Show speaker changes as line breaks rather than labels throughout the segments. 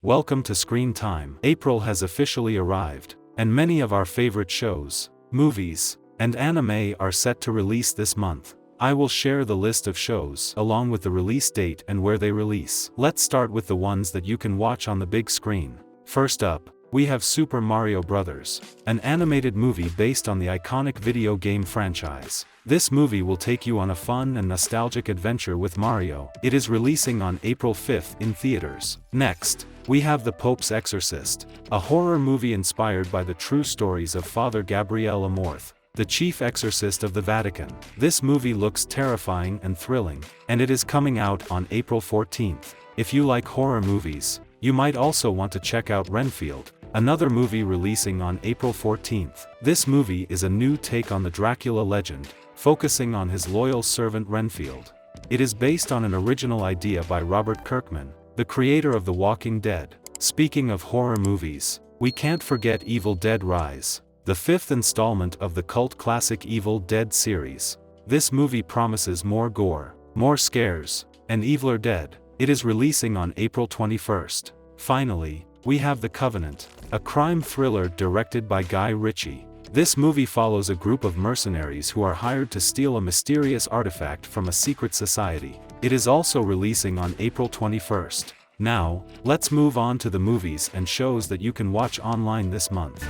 Welcome to Screen Time. April has officially arrived, and many of our favorite shows, movies, and anime are set to release this month. I will share the list of shows along with the release date and where they release. Let's start with the ones that you can watch on the big screen. First up, we have Super Mario Bros., an animated movie based on the iconic video game franchise. This movie will take you on a fun and nostalgic adventure with Mario. It is releasing on April 5th in theaters. Next, we have The Pope's Exorcist, a horror movie inspired by the true stories of Father Gabriel Amorth, the chief exorcist of the Vatican. This movie looks terrifying and thrilling, and it is coming out on April 14th. If you like horror movies, you might also want to check out Renfield, another movie releasing on April 14th. This movie is a new take on the Dracula legend, focusing on his loyal servant Renfield. It is based on an original idea by Robert Kirkman, the creator of The Walking Dead. Speaking of horror movies, we can't forget Evil Dead Rise, the fifth installment of the cult classic Evil Dead series. This movie promises more gore, more scares, and eviler dead. It is releasing on April 21st. Finally, we have The Covenant, a crime thriller directed by Guy Ritchie. This movie follows a group of mercenaries who are hired to steal a mysterious artifact from a secret society. It is also releasing on April 21st. Now, let's move on to the movies and shows that you can watch online this month.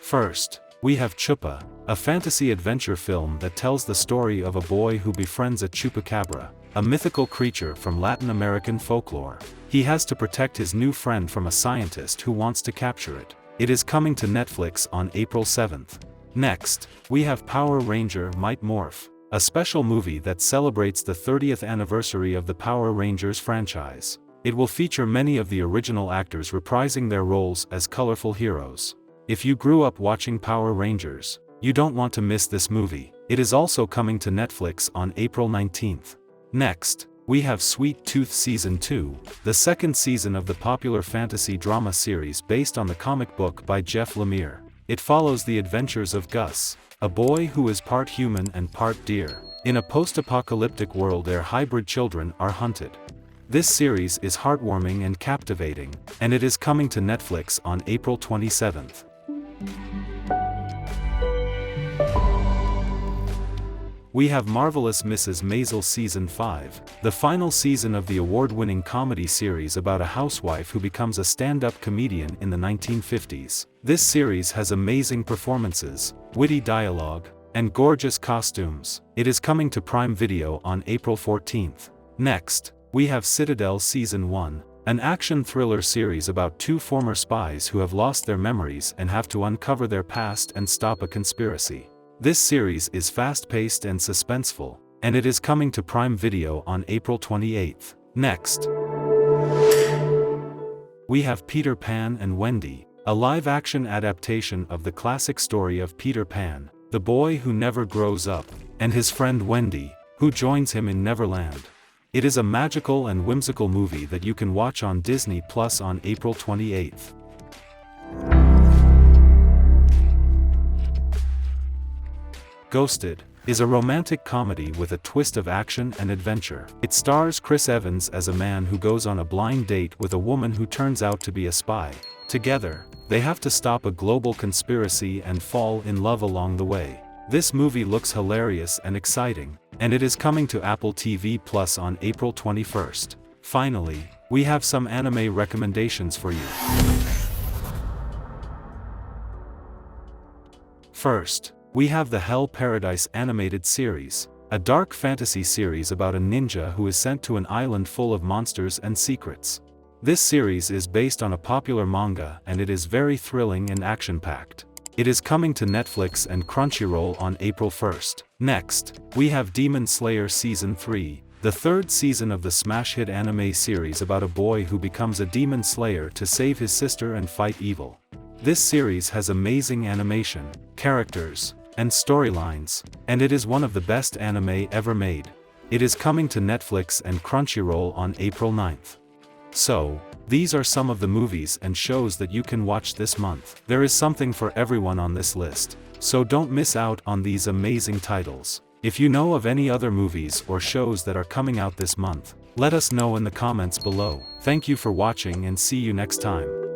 First, we have Chupa, a fantasy adventure film that tells the story of a boy who befriends a chupacabra, a mythical creature from Latin American folklore. He has to protect his new friend from a scientist who wants to capture it. It is coming to Netflix on April 7th. Next, we have Power Ranger Might Morph, a special movie that celebrates the 30th anniversary of the Power Rangers franchise. It will feature many of the original actors reprising their roles as colorful heroes. If you grew up watching Power Rangers, you don't want to miss this movie. It is also coming to Netflix on April 19th. Next, we have Sweet Tooth Season 2, the second season of the popular fantasy drama series based on the comic book by Jeff Lemire. It follows the adventures of Gus, a boy who is part human and part deer. In a post-apocalyptic world, their hybrid children are hunted. This series is heartwarming and captivating, and it is coming to Netflix on April 27th. We have Marvelous Mrs. Maisel Season 5, the final season of the award-winning comedy series about a housewife who becomes a stand-up comedian in the 1950s. This series has amazing performances, witty dialogue, and gorgeous costumes. It is coming to Prime Video on April 14th. Next, we have Citadel Season 1, an action thriller series about two former spies who have lost their memories and have to uncover their past and stop a conspiracy. This series is fast-paced and suspenseful, and it is coming to Prime Video on April 28th. Next, we have Peter Pan and Wendy, a live-action adaptation of the classic story of Peter Pan, the boy who never grows up, and his friend Wendy, who joins him in Neverland. It is a magical and whimsical movie that you can watch on Disney Plus on April 28th. Ghosted is a romantic comedy with a twist of action and adventure. It stars Chris Evans as a man who goes on a blind date with a woman who turns out to be a spy. Together, they have to stop a global conspiracy and fall in love along the way. This movie looks hilarious and exciting, and it is coming to Apple TV Plus on April 21st. Finally, we have some anime recommendations for you. First, we have the Hell Paradise animated series, a dark fantasy series about a ninja who is sent to an island full of monsters and secrets. This series is based on a popular manga and it is very thrilling and action-packed. It is coming to Netflix and Crunchyroll on April 1st. Next, we have Demon Slayer Season 3, the third season of the smash hit anime series about a boy who becomes a demon slayer to save his sister and fight evil. This series has amazing animation, characters, and storylines, and it is one of the best anime ever made. It is coming to Netflix and Crunchyroll on April 9th. So, these are some of the movies and shows that you can watch this month. There is something for everyone on this list, so don't miss out on these amazing titles. If you know of any other movies or shows that are coming out this month, Let us know in the comments below. Thank you for watching and see you next time.